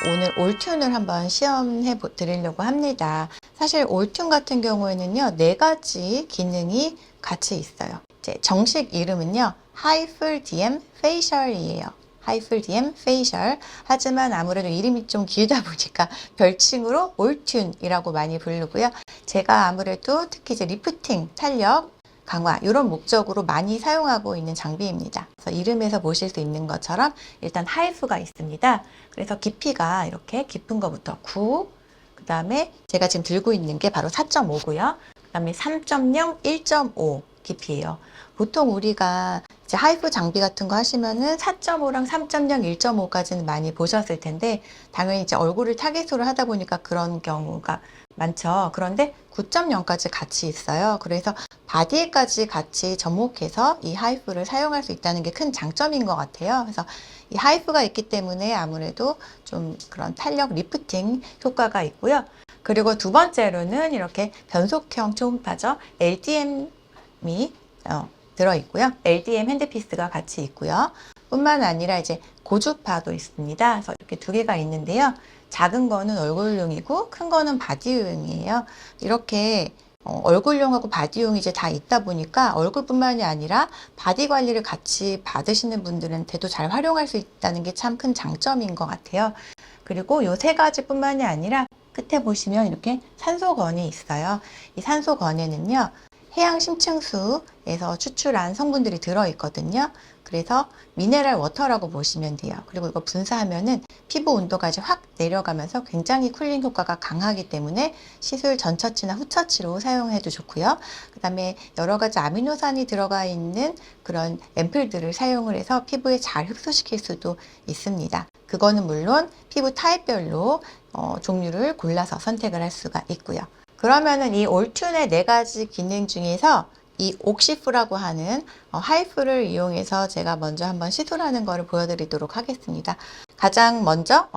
오늘 올튠을 한번 시험해 드리려고 합니다. 사실 올튠 같은 경우에는요, 4가지 기능이 같이 있어요. 이제 정식 이름은요, 하이플 DM 페이셜이에요. 하이플 DM 페이셜. 하지만 아무래도 이름이 좀 길다 보니까 별칭으로 올튠이라고 많이 부르고요. 제가 아무래도 특히 이제 리프팅, 탄력, 강화 이런 목적으로 많이 사용하고 있는 장비입니다. 그래서 이름에서 보실 수 있는 것처럼 일단 하이프가 있습니다. 그래서 깊이가 이렇게 깊은 것부터 9, 그 다음에 제가 지금 들고 있는 게 바로 4.5고요. 그 다음에 3.0, 1.5 깊이에요. 보통 우리가 이제 하이프 장비 같은 거 하시면은 4.5랑 3.0, 1.5까지는 많이 보셨을 텐데 당연히 이제 얼굴을 타깃으로 하다 보니까 그런 경우가 많죠. 그런데 9.0까지 같이 있어요. 그래서 바디에까지 같이 접목해서 이 하이프를 사용할 수 있다는 게 큰 장점인 것 같아요. 그래서 이 하이프가 있기 때문에 아무래도 좀 그런 탄력 리프팅 효과가 있고요. 그리고 두 번째로는 이렇게 변속형 초음파죠. LDM이 들어있고요. LDM 핸드피스가 같이 있고요. 뿐만 아니라 이제 고주파도 있습니다. 그래서 이렇게 두 개가 있는데요. 작은 거는 얼굴용이고 큰 거는 바디용이에요. 이렇게 얼굴용하고 바디용이 이제 다 있다 보니까 얼굴뿐만이 아니라 바디 관리를 같이 받으시는 분들한테도 잘 활용할 수 있다는 게 참 큰 장점인 것 같아요. 그리고 요 3가지뿐만이 아니라 끝에 보시면 이렇게 산소건이 있어요. 이 산소건에는요, 해양 심층수에서 추출한 성분들이 들어있거든요. 그래서 미네랄 워터라고 보시면 돼요. 그리고 이거 분사하면은 피부 온도까지 확 내려가면서 굉장히 쿨링 효과가 강하기 때문에 시술 전처치나 후처치로 사용해도 좋고요. 그 다음에 여러 가지 아미노산이 들어가 있는 그런 앰플들을 사용을 해서 피부에 잘 흡수시킬 수도 있습니다. 그거는 물론 피부 타입별로 종류를 골라서 선택을 할 수가 있고요. 그러면은 이 올튠의 4가지 기능 중에서 이 옥시프라고 하는 하이프를 이용해서 제가 먼저 한번 시술하는 거를 보여드리도록 하겠습니다. 가장 먼저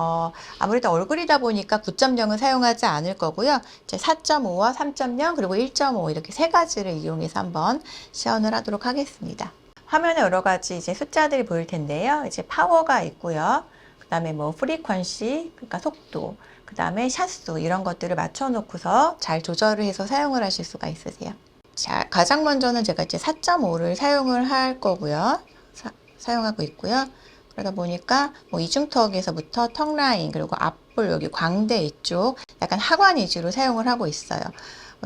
아무래도 얼굴이다 보니까 9.0을 사용하지 않을 거고요. 이제 4.5와 3.0 그리고 1.5 이렇게 3가지를 이용해서 한번 시연을 하도록 하겠습니다. 화면에 여러 가지 이제 숫자들이 보일 텐데요. 이제 파워가 있고요. 그 다음에 뭐 프리퀀시, 그러니까 속도, 그 다음에 샷수 이런 것들을 맞춰 놓고서 잘 조절을 해서 사용을 하실 수가 있으세요. 자, 가장 먼저는 제가 이제 4.5를 사용을 할 거고요. 사용하고 있고요. 그러다 보니까 뭐 이중턱에서부터 턱 라인 그리고 앞볼 여기 광대 이쪽 약간 하관 위주로 사용을 하고 있어요.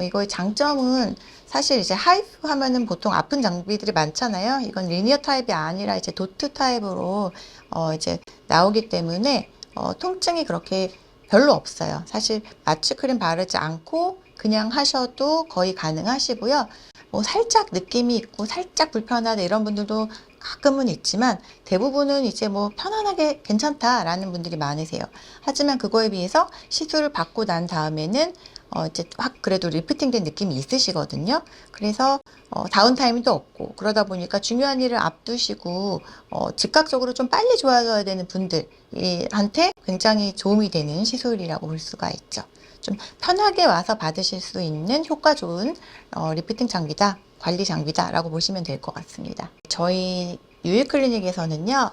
이거의 장점은 사실 이제 하이프 하면은 보통 아픈 장비들이 많잖아요. 이건 리니어 타입이 아니라 이제 도트 타입으로 이제 나오기 때문에 통증이 그렇게 별로 없어요. 사실 마취크림 바르지 않고 그냥 하셔도 거의 가능하시고요. 뭐 살짝 느낌이 있고 살짝 불편하다 이런 분들도 가끔은 있지만 대부분은 이제 뭐 편안하게 괜찮다라는 분들이 많으세요. 하지만 그거에 비해서 시술을 받고 난 다음에는 이제 확 그래도 리프팅된 느낌이 있으시거든요. 그래서 다운타임도 없고 그러다 보니까 중요한 일을 앞두시고 즉각적으로 좀 빨리 좋아져야 되는 분들한테 굉장히 도움이 되는 시술이라고 볼 수가 있죠. 좀 편하게 와서 받으실 수 있는 효과 좋은 리프팅 장비다, 관리 장비다라고 보시면 될 것 같습니다. 저희 유일클리닉에서는요,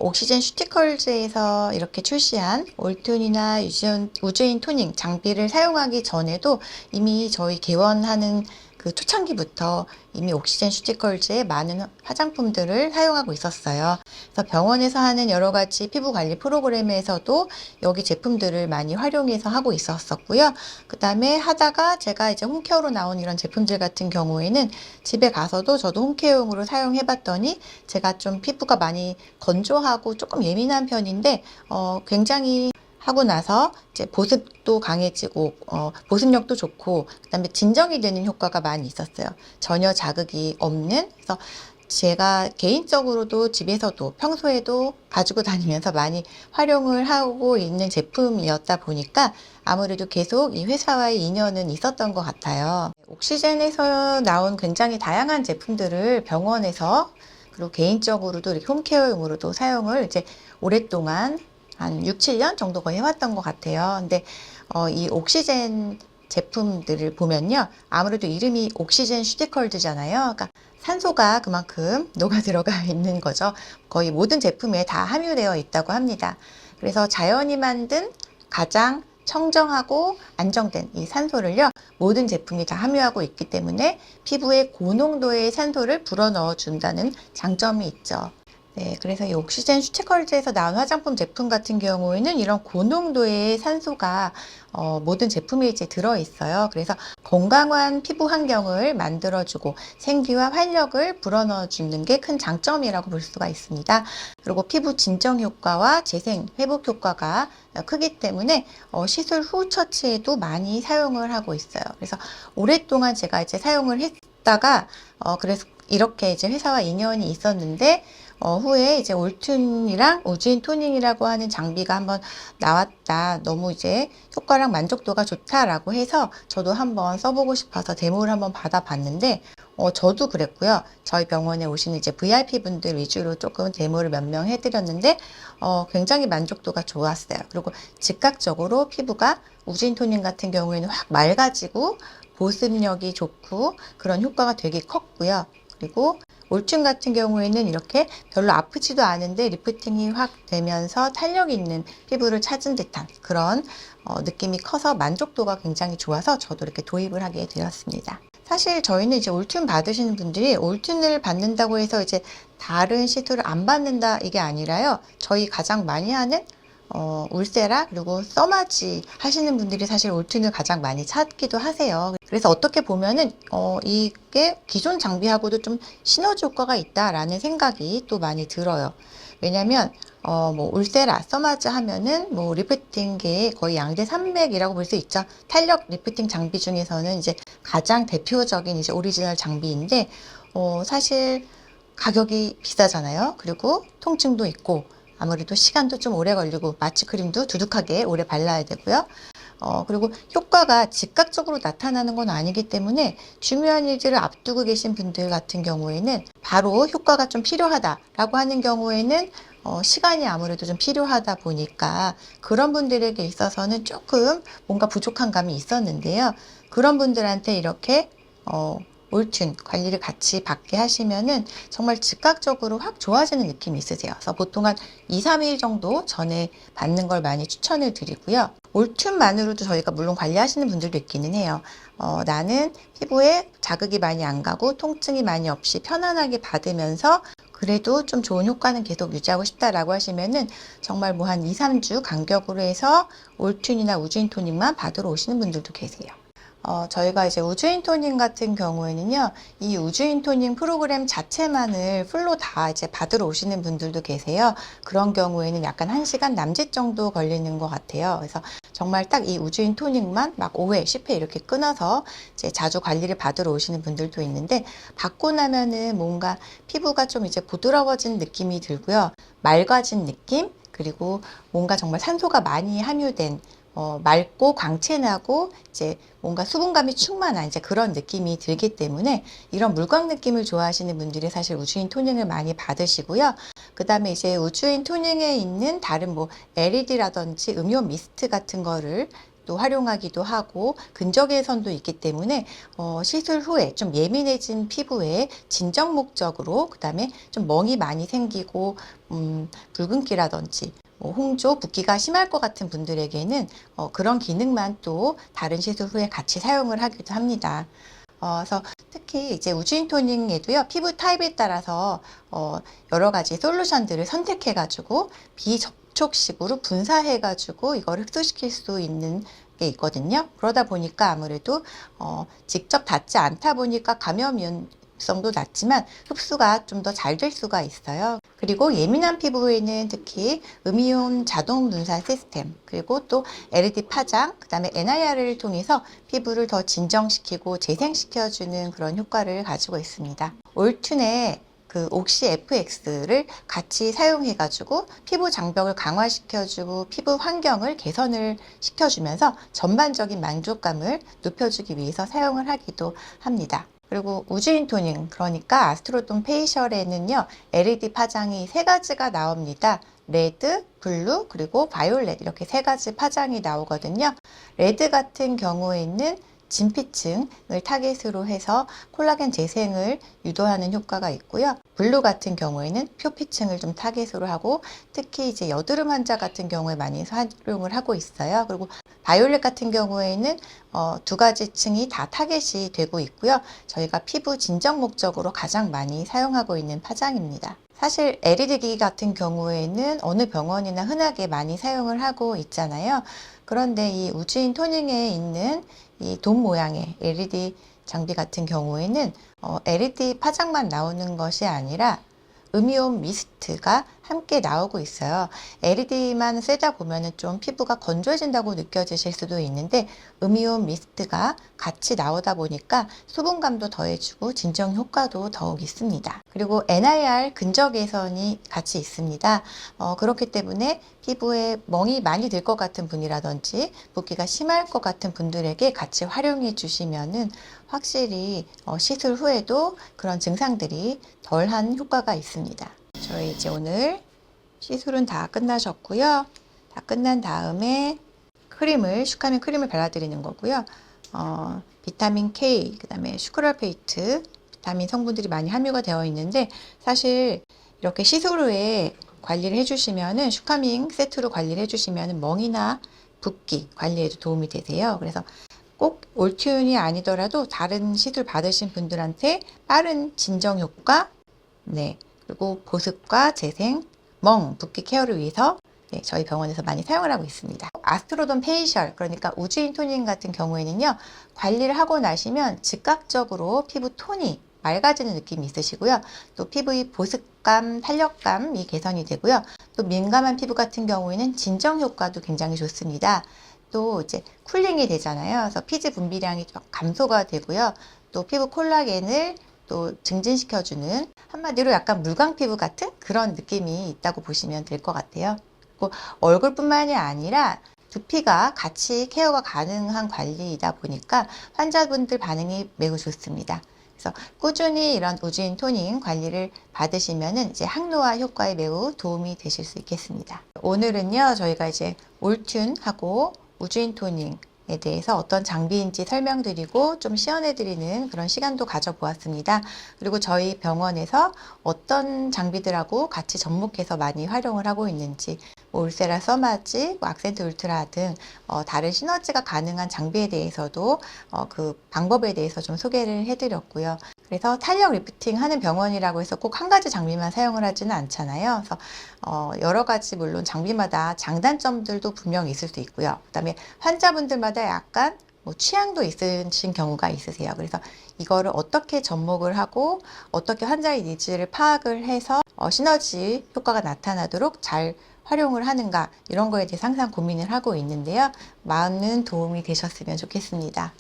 옥시젠 슈티컬즈에서 이렇게 출시한 올튠이나 우주인 토닝 장비를 사용하기 전에도 이미 저희 개원하는 그 초창기부터 이미 옥시젠 슈티컬즈의 많은 화장품들을 사용하고 있었어요. 그래서 병원에서 하는 여러 가지 피부 관리 프로그램에서도 여기 제품들을 많이 활용해서 하고 있었고요. 그 다음에 하다가 제가 이제 홈케어로 나온 이런 제품들 같은 경우에는 집에 가서도 저도 홈케어용으로 사용해 봤더니 제가 좀 피부가 많이 건조하고 조금 예민한 편인데 굉장히 하고 나서 이제 보습도 강해지고 보습력도 좋고 그다음에 진정이 되는 효과가 많이 있었어요. 전혀 자극이 없는. 그래서 제가 개인적으로도 집에서도 평소에도 가지고 다니면서 많이 활용을 하고 있는 제품이었다 보니까 아무래도 계속 이 회사와의 인연은 있었던 것 같아요. 옥시젠에서 나온 굉장히 다양한 제품들을 병원에서 그리고 개인적으로도 이렇게 홈케어용으로도 사용을 이제 오랫동안 한 6, 7년 정도 거의 해왔던 것 같아요. 근데 이 옥시젠 제품들을 보면요. 아무래도 이름이 옥시젠 슈티컬즈잖아요. 그러니까 산소가 그만큼 녹아 들어가 있는 거죠. 거의 모든 제품에 다 함유되어 있다고 합니다. 그래서 자연이 만든 가장 청정하고 안정된 이 산소를요, 모든 제품이 다 함유하고 있기 때문에 피부에 고농도의 산소를 불어넣어 준다는 장점이 있죠. 네, 그래서 이 옥시젠 슈체컬즈에서 나온 화장품 제품 같은 경우에는 이런 고농도의 산소가 모든 제품에 이제 들어있어요. 그래서 건강한 피부 환경을 만들어주고 생기와 활력을 불어넣어주는 게 큰 장점이라고 볼 수가 있습니다. 그리고 피부 진정 효과와 재생, 회복 효과가 크기 때문에 시술 후 처치에도 많이 사용을 하고 있어요. 그래서 오랫동안 제가 이제 사용을 했다가 그래서 이렇게 이제 회사와 인연이 있었는데 후에 이제 올툰이랑 우주인 토닝이라고 하는 장비가 한번 나왔다. 너무 이제 효과랑 만족도가 좋다라고 해서 저도 한번 써보고 싶어서 데모를 한번 받아봤는데 저도 그랬고요. 저희 병원에 오시는 이제 VIP 분들 위주로 조금 데모를 몇 명 해드렸는데 굉장히 만족도가 좋았어요. 그리고 즉각적으로 피부가 우주인 토닝 같은 경우에는 확 맑아지고 보습력이 좋고 그런 효과가 되게 컸고요. 그리고 올툰 같은 경우에는 이렇게 별로 아프지도 않은데 리프팅이 확 되면서 탄력 있는 피부를 찾은 듯한 그런 느낌이 커서 만족도가 굉장히 좋아서 저도 이렇게 도입을 하게 되었습니다. 사실 저희는 이제 올툰 받으시는 분들이 올툰을 받는다고 해서 이제 다른 시술을 안 받는다 이게 아니라요. 저희 가장 많이 하는 울세라 그리고 써마지 하시는 분들이 사실 올툰을 가장 많이 찾기도 하세요. 그래서 어떻게 보면은 이게 기존 장비하고도 좀 시너지 효과가 있다라는 생각이 또 많이 들어요. 왜냐면 뭐 울세라, 써마지 하면은 뭐 리프팅계의 거의 양대 산맥이라고 볼 수 있죠. 탄력 리프팅 장비 중에서는 이제 가장 대표적인 이제 오리지널 장비인데 사실 가격이 비싸잖아요. 그리고 통증도 있고 아무래도 시간도 좀 오래 걸리고 마취 크림도 두둑하게 오래 발라야 되고요. 그리고 효과가 즉각적으로 나타나는 건 아니기 때문에 중요한 일들을 앞두고 계신 분들 같은 경우에는 바로 효과가 좀 필요하다라고 하는 경우에는 시간이 아무래도 좀 필요하다 보니까 그런 분들에게 있어서는 조금 뭔가 부족한 감이 있었는데요. 그런 분들한테 이렇게 올툰 관리를 같이 받게 하시면은 정말 즉각적으로 확 좋아지는 느낌이 있으세요. 그래서 보통 한 2, 3일 정도 전에 받는 걸 많이 추천을 드리고요. 올툰만으로도 저희가 물론 관리하시는 분들도 있기는 해요. 나는 피부에 자극이 많이 안 가고 통증이 많이 없이 편안하게 받으면서 그래도 좀 좋은 효과는 계속 유지하고 싶다라고 하시면은 정말 뭐 한 2, 3주 간격으로 해서 올툰이나 우주인 토닉만 받으러 오시는 분들도 계세요. 저희가 이제 우주인 토닝 같은 경우에는요, 이 우주인 토닝 프로그램 자체만을 풀로 다 이제 받으러 오시는 분들도 계세요. 그런 경우에는 약간 1시간 남짓 정도 걸리는 것 같아요. 그래서 정말 딱 이 우주인 토닝만 막 5회, 10회 이렇게 끊어서 이제 자주 관리를 받으러 오시는 분들도 있는데, 받고 나면은 뭔가 피부가 좀 이제 부드러워진 느낌이 들고요. 맑아진 느낌? 그리고 뭔가 정말 산소가 많이 함유된 맑고 광채나고 이제 뭔가 수분감이 충만한 이제 그런 느낌이 들기 때문에 이런 물광 느낌을 좋아하시는 분들이 사실 우주인 토닝을 많이 받으시고요. 그 다음에 이제 우주인 토닝에 있는 다른 뭐 LED라든지 음료 미스트 같은 거를 또 활용하기도 하고 근적외선도 있기 때문에 시술 후에 좀 예민해진 피부에 진정 목적으로 그 다음에 좀 멍이 많이 생기고 붉은기라든지 홍조, 붓기가 심할 것 같은 분들에게는 그런 기능만 또 다른 시술 후에 같이 사용을 하기도 합니다. 그래서 특히 이제 우주인 토닝에도요, 피부 타입에 따라서 여러 가지 솔루션들을 선택해 가지고 비접촉식으로 분사해 가지고 이걸 흡수시킬 수 있는 게 있거든요. 그러다 보니까 아무래도 직접 닿지 않다 보니까 감염성도 낮지만 흡수가 좀 더 잘 될 수가 있어요. 그리고 예민한 피부에는 특히 음이온 자동 분사 시스템, 그리고 또 LED 파장, 그 다음에 NIR을 통해서 피부를 더 진정시키고 재생시켜주는 그런 효과를 가지고 있습니다. 올툰의 그 옥시 FX를 같이 사용해가지고 피부 장벽을 강화시켜주고 피부 환경을 개선을 시켜주면서 전반적인 만족감을 높여주기 위해서 사용을 하기도 합니다. 그리고 우주인 토닝, 그러니까 아스트로돈 페이셜에는요, LED 파장이 3가지가 나옵니다. 레드, 블루, 그리고 바이올렛 이렇게 3가지 파장이 나오거든요. 레드 같은 경우에는 진피층을 타겟으로 해서 콜라겐 재생을 유도하는 효과가 있고요. 블루 같은 경우에는 표피층을 좀 타겟으로 하고 특히 이제 여드름 환자 같은 경우에 많이 활용을 하고 있어요. 그리고 바이올렛 같은 경우에는 두 가지 층이 다 타겟이 되고 있고요. 저희가 피부 진정 목적으로 가장 많이 사용하고 있는 파장입니다. 사실 LED 기기 같은 경우에는 어느 병원이나 흔하게 많이 사용을 하고 있잖아요. 그런데 이 우주인 토닝에 있는 이 돔 모양의 LED 장비 같은 경우에는 LED 파장만 나오는 것이 아니라 음이온 미스트가 함께 나오고 있어요. LED만 쓰다 보면은 좀 피부가 건조해진다고 느껴지실 수도 있는데 음이온 미스트가 같이 나오다 보니까 수분감도 더해주고 진정 효과도 더욱 있습니다. 그리고 NIR 근적 개선이 같이 있습니다. 그렇기 때문에 피부에 멍이 많이 들 것 같은 분이라든지 붓기가 심할 것 같은 분들에게 같이 활용해 주시면은 확실히 시술 후에도 그런 증상들이 덜한 효과가 있습니다. 저희 이제 오늘 시술은 다 끝나셨고요. 다 끝난 다음에 슈카민 크림을 발라드리는 거고요. 비타민 K, 그 다음에 슈크랄페이트, 비타민 성분들이 많이 함유가 되어 있는데 사실 이렇게 시술 후에 관리를 해주시면은 슈카밍 세트로 관리를 해주시면은 멍이나 붓기 관리에도 도움이 되세요. 그래서 꼭 올튠이 아니더라도 다른 시술 받으신 분들한테 빠른 진정 효과, 그리고 보습과 재생, 멍, 붓기 케어를 위해서 저희 병원에서 많이 사용을 하고 있습니다. 아스트로돈 페이셜, 그러니까 우주인 토닝 같은 경우에는요, 관리를 하고 나시면 즉각적으로 피부 톤이 맑아지는 느낌이 있으시고요. 또 피부의 보습감, 탄력감이 개선이 되고요. 또 민감한 피부 같은 경우에는 진정 효과도 굉장히 좋습니다. 또 이제 쿨링이 되잖아요. 그래서 피지 분비량이 좀 감소가 되고요. 또 피부 콜라겐을 또 증진시켜주는 한마디로 약간 물광 피부 같은 그런 느낌이 있다고 보시면 될 것 같아요. 그리고 얼굴뿐만이 아니라 두피가 같이 케어가 가능한 관리이다 보니까 환자분들 반응이 매우 좋습니다. 그래서 꾸준히 이런 우주인 토닝 관리를 받으시면은 이제 항노화 효과에 매우 도움이 되실 수 있겠습니다. 오늘은요, 저희가 이제 올튠하고 우주인 토닝에 대해서 어떤 장비인지 설명드리고 좀 시연해드리는 그런 시간도 가져보았습니다. 그리고 저희 병원에서 어떤 장비들하고 같이 접목해서 많이 활용을 하고 있는지, 울세라 써마지, 악센트 울트라 등 다른 시너지가 가능한 장비에 대해서도 그 방법에 대해서 좀 소개를 해드렸고요. 그래서 탄력 리프팅 하는 병원이라고 해서 꼭 한 가지 장비만 사용을 하지는 않잖아요. 그래서 여러 가지 물론 장비마다 장단점들도 분명히 있을 수 있고요. 그다음에 환자분들마다 약간 취향도 있으신 경우가 있으세요. 그래서 이거를 어떻게 접목을 하고 어떻게 환자의 니즈를 파악을 해서 시너지 효과가 나타나도록 잘 활용을 하는가, 이런 거에 대해서 항상 고민을 하고 있는데요. 많은 도움이 되셨으면 좋겠습니다.